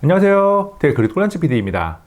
안녕하세요. 그리고 꿀란치 PD입니다.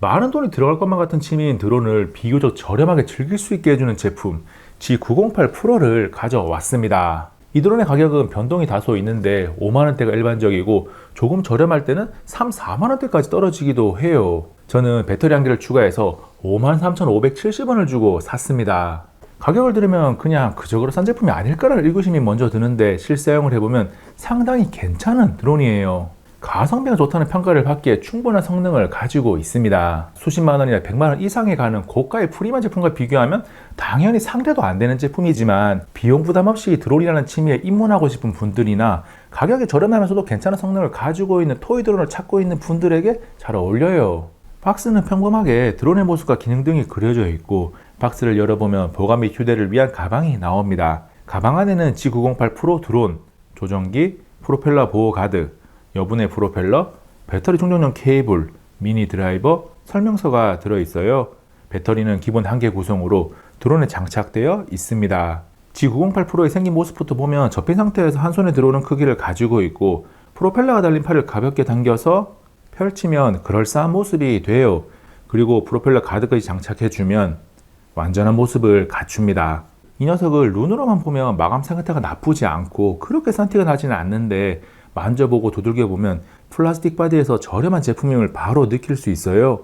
많은 돈이 들어갈 것만 같은 취미인 드론을 비교적 저렴하게 즐길 수 있게 해주는 제품 G908 프로를 가져왔습니다. 이 드론의 가격은 변동이 다소 있는데 5만원대가 일반적이고 조금 저렴할 때는 3, 4만원대까지 떨어지기도 해요. 저는 배터리 한 개를 추가해서 53,570원을 주고 샀습니다. 가격을 들으면 그냥 그저그러 싼 제품이 아닐까라는 의구심이 먼저 드는데 실사용을 해보면 상당히 괜찮은 드론이에요. 가성비가 좋다는 평가를 받기에 충분한 성능을 가지고 있습니다. 수십만 원이나 100만 원 이상에 가는 고가의 프리미엄 제품과 비교하면 당연히 상대도 안 되는 제품이지만 비용 부담 없이 드론이라는 취미에 입문하고 싶은 분들이나 가격이 저렴하면서도 괜찮은 성능을 가지고 있는 토이 드론을 찾고 있는 분들에게 잘 어울려요. 박스는 평범하게 드론의 모습과 기능 등이 그려져 있고 박스를 열어보면 보관 및 휴대를 위한 가방이 나옵니다. 가방 안에는 G908 프로 드론, 조정기, 프로펠러 보호 가드, 여분의 프로펠러, 배터리 충전용 케이블, 미니 드라이버, 설명서가 들어있어요. 배터리는 기본 한 개 구성으로 드론에 장착되어 있습니다. G908 프로의 생긴 모습부터 보면 접힌 상태에서 한 손에 들어오는 크기를 가지고 있고 프로펠러가 달린 팔을 가볍게 당겨서 펼치면 그럴싸한 모습이 돼요. 그리고 프로펠러 가드까지 장착해주면 완전한 모습을 갖춥니다. 이 녀석을 눈으로만 보면 마감 상태가 나쁘지 않고 그렇게 싼 티가 나지는 않는데 만져보고 두들겨보면 플라스틱 바디에서 저렴한 제품임을 바로 느낄 수 있어요.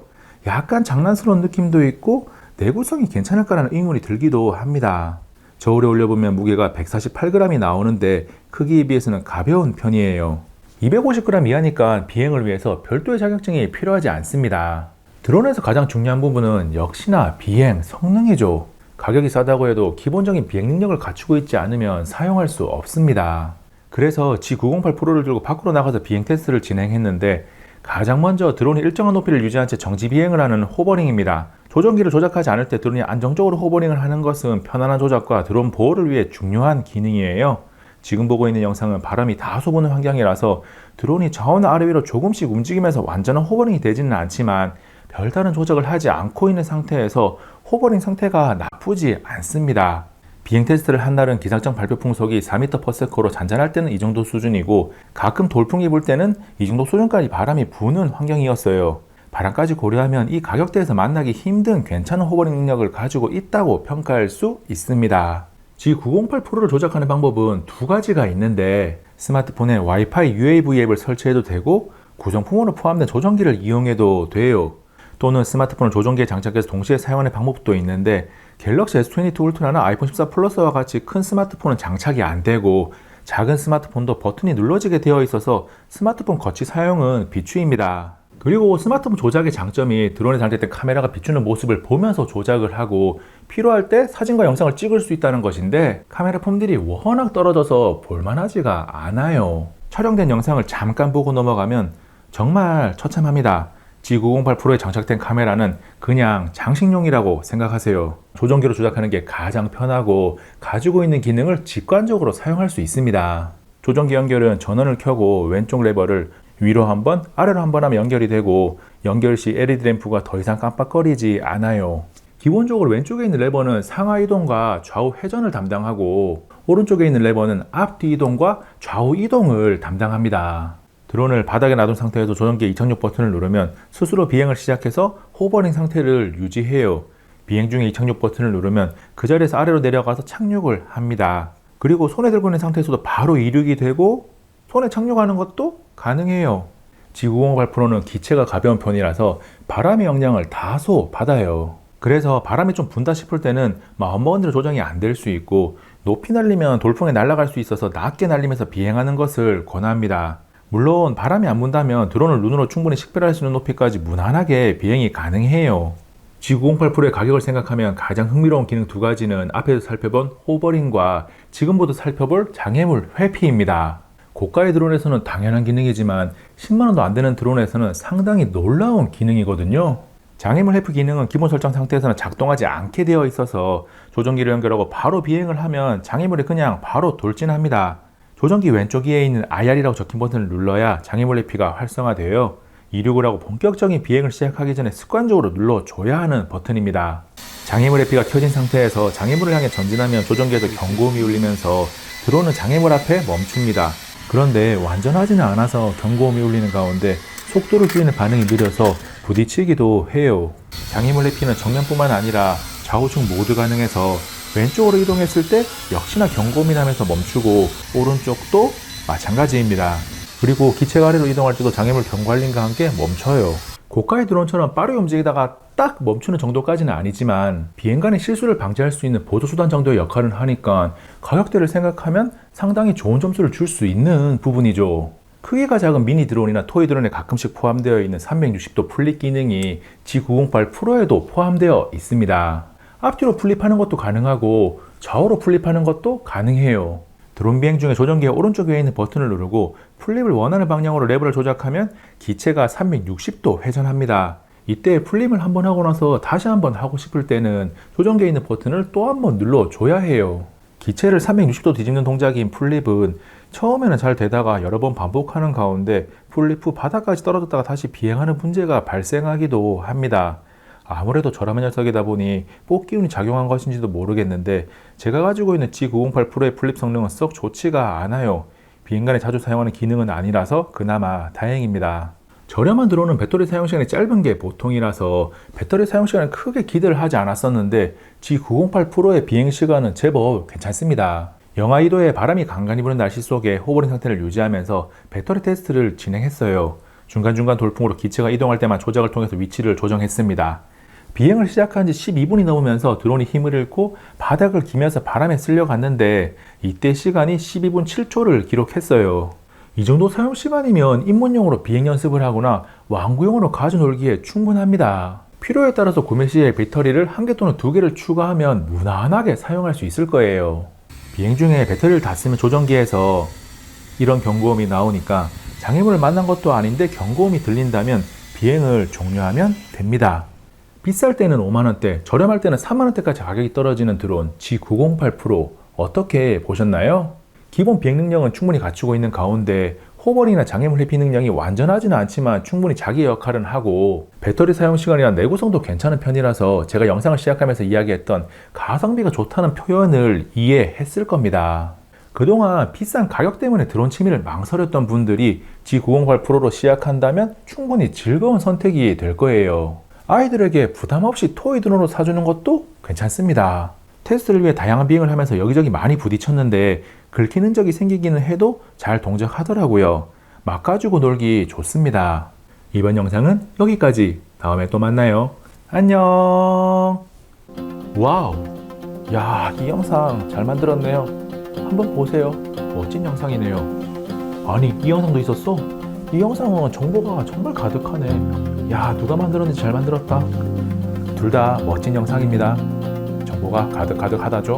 약간 장난스러운 느낌도 있고 내구성이 괜찮을까라는 의문이 들기도 합니다. 저울에 올려보면 무게가 148g이 나오는데 크기에 비해서는 가벼운 편이에요. 250g 이하니까 비행을 위해서 별도의 자격증이 필요하지 않습니다. 드론에서 가장 중요한 부분은 역시나 비행 성능이죠. 가격이 싸다고 해도 기본적인 비행 능력을 갖추고 있지 않으면 사용할 수 없습니다. 그래서 G908 프로를 들고 밖으로 나가서 비행 테스트를 진행했는데 가장 먼저 드론이 일정한 높이를 유지한 채 정지 비행을 하는 호버링입니다. 조종기를 조작하지 않을 때 드론이 안정적으로 호버링을 하는 것은 편안한 조작과 드론 보호를 위해 중요한 기능이에요. 지금 보고 있는 영상은 바람이 다소 부는 환경이라서 드론이 좌우나 아래 위로 조금씩 움직이면서 완전한 호버링이 되지는 않지만 별다른 조작을 하지 않고 있는 상태에서 호버링 상태가 나쁘지 않습니다. 비행 테스트를 한 날은 기상청 발표 풍속이 4m/s로 잔잔할 때는 이 정도 수준이고 가끔 돌풍이 불 때는 이 정도 수준까지 바람이 부는 환경이었어요. 바람까지 고려하면 이 가격대에서 만나기 힘든 괜찮은 호버링 능력을 가지고 있다고 평가할 수 있습니다. G908 프로를 조작하는 방법은 두 가지가 있는데 스마트폰에 와이파이 UAV 앱을 설치해도 되고 구성품으로 포함된 조정기를 이용해도 돼요. 또는 스마트폰을 조종기에 장착해서 동시에 사용하는 방법도 있는데 갤럭시 S22 울트라나 아이폰 14 플러스와 같이 큰 스마트폰은 장착이 안 되고 작은 스마트폰도 버튼이 눌러지게 되어 있어서 스마트폰 거치 사용은 비추입니다. 그리고 스마트폰 조작의 장점이 드론에 장착된 카메라가 비추는 모습을 보면서 조작을 하고 필요할 때 사진과 영상을 찍을 수 있다는 것인데 카메라 폼들이 워낙 떨어져서 볼만하지가 않아요. 촬영된 영상을 잠깐 보고 넘어가면 정말 처참합니다. G908 프로에 장착된 카메라는 그냥 장식용이라고 생각하세요. 조종기로 조작하는 게 가장 편하고 가지고 있는 기능을 직관적으로 사용할 수 있습니다. 조종기 연결은 전원을 켜고 왼쪽 레버를 위로 한번 아래로 한번 하면 연결이 되고 연결 시 LED 램프가 더 이상 깜빡거리지 않아요. 기본적으로 왼쪽에 있는 레버는 상하 이동과 좌우 회전을 담당하고 오른쪽에 있는 레버는 앞뒤 이동과 좌우 이동을 담당합니다. 드론을 바닥에 놔둔 상태에서 조정기의 이착륙 버튼을 누르면 스스로 비행을 시작해서 호버링 상태를 유지해요. 비행 중에 이착륙 버튼을 누르면 그 자리에서 아래로 내려가서 착륙을 합니다. 그리고 손에 들고 있는 상태에서도 바로 이륙이 되고 손에 착륙하는 것도 가능해요. G908 프로는 기체가 가벼운 편이라서 바람의 영향을 다소 받아요. 그래서 바람이 좀 분다 싶을 때는 마음먹은 조정이 안 될 수 있고 높이 날리면 돌풍에 날아갈 수 있어서 낮게 날리면서 비행하는 것을 권합니다. 물론 바람이 안 분다면 드론을 눈으로 충분히 식별할 수 있는 높이까지 무난하게 비행이 가능해요. G908 프로의 가격을 생각하면 가장 흥미로운 기능 두 가지는 앞에서 살펴본 호버링과 지금부터 살펴볼 장애물 회피입니다. 고가의 드론에서는 당연한 기능이지만 10만원도 안 되는 드론에서는 상당히 놀라운 기능이거든요. 장애물 회피 기능은 기본 설정 상태에서는 작동하지 않게 되어 있어서 조종기를 연결하고 바로 비행을 하면 장애물이 그냥 바로 돌진합니다. 조정기 왼쪽 위에 있는 IR이라고 적힌 버튼을 눌러야 장애물 회피가 활성화되어 이륙을 하고 본격적인 비행을 시작하기 전에 습관적으로 눌러줘야 하는 버튼입니다. 장애물 회피가 켜진 상태에서 장애물을 향해 전진하면 조정기에서 경고음이 울리면서 드론은 장애물 앞에 멈춥니다. 그런데 완전하지는 않아서 경고음이 울리는 가운데 속도를 줄이는 반응이 느려서 부딪히기도 해요. 장애물 회피는 정면뿐만 아니라 좌우측 모두 가능해서 왼쪽으로 이동했을 때 역시나 경고음이 나면서 멈추고 오른쪽도 마찬가지입니다. 그리고 기체가 아래로 이동할 때도 장애물 경고알림과 함께 멈춰요. 고가의 드론처럼 빠르게 움직이다가 딱 멈추는 정도까지는 아니지만 비행 간의 실수를 방지할 수 있는 보조수단 정도의 역할을 하니까 가격대를 생각하면 상당히 좋은 점수를 줄 수 있는 부분이죠. 크기가 작은 미니 드론이나 토이 드론에 가끔씩 포함되어 있는 360도 플립 기능이 G908 프로에도 포함되어 있습니다. 앞뒤로 플립하는 것도 가능하고 좌우로 플립하는 것도 가능해요. 드론 비행 중에 조종기의 오른쪽 위에 있는 버튼을 누르고 플립을 원하는 방향으로 레버를 조작하면 기체가 360도 회전합니다. 이때 플립을 한번 하고 나서 다시 한번 하고 싶을 때는 조종기에 있는 버튼을 또 한번 눌러줘야 해요. 기체를 360도 뒤집는 동작인 플립은 처음에는 잘 되다가 여러 번 반복하는 가운데 플립 후 바닥까지 떨어졌다가 다시 비행하는 문제가 발생하기도 합니다. 아무래도 저렴한 녀석이다 보니 뽑기운이 작용한 것인지도 모르겠는데 제가 가지고 있는 G908 프로의 플립 성능은 썩 좋지가 않아요. 비행간에 자주 사용하는 기능은 아니라서 그나마 다행입니다. 저렴한 드론은 배터리 사용 시간이 짧은 게 보통이라서 배터리 사용 시간을 크게 기대를 하지 않았었는데 G908 프로의 비행 시간은 제법 괜찮습니다. 영하 2도에 바람이 간간히 부는 날씨 속에 호버링 상태를 유지하면서 배터리 테스트를 진행했어요. 중간중간 돌풍으로 기체가 이동할 때만 조작을 통해서 위치를 조정했습니다. 비행을 시작한 지 12분이 넘으면서 드론이 힘을 잃고 바닥을 기면서 바람에 쓸려갔는데 이때 시간이 12분 7초를 기록했어요. 이 정도 사용 시간이면 입문용으로 비행 연습을 하거나 왕구용으로 가져놀기에 충분합니다. 필요에 따라서 구매 시에 배터리를 1개 또는 2개를 추가하면 무난하게 사용할 수 있을 거예요. 비행 중에 배터리를 다 쓰면 조정기에서 이런 경고음이 나오니까 장애물을 만난 것도 아닌데 경고음이 들린다면 비행을 종료하면 됩니다. 비쌀 때는 5만원대, 저렴할 때는 3만원대까지 가격이 떨어지는 드론 G908 프로 어떻게 보셨나요? 기본 비행 능력은 충분히 갖추고 있는 가운데 호버링이나 장애물 회피 능력이 완전하지는 않지만 충분히 자기 역할은 하고 배터리 사용 시간이나 내구성도 괜찮은 편이라서 제가 영상을 시작하면서 이야기했던 가성비가 좋다는 표현을 이해했을 겁니다. 그동안 비싼 가격 때문에 드론 취미를 망설였던 분들이 G908 프로로 시작한다면 충분히 즐거운 선택이 될 거예요. 아이들에게 부담 없이 토이 드론으로 사주는 것도 괜찮습니다. 테스트를 위해 다양한 비행을 하면서 여기저기 많이 부딪혔는데 긁히는 적이 생기기는 해도 잘 동작하더라고요. 막 가지고 놀기 좋습니다. 이번 영상은 여기까지. 다음에 또 만나요. 안녕. 와우. 야, 이 영상 잘 만들었네요. 한번 보세요. 멋진 영상이네요. 아니, 이 영상도 있었어? 이 영상은 정보가 정말 가득하네. 야, 누가 만들었는지 잘 만들었다. 둘 다 멋진 영상입니다. 정보가 가득하다죠?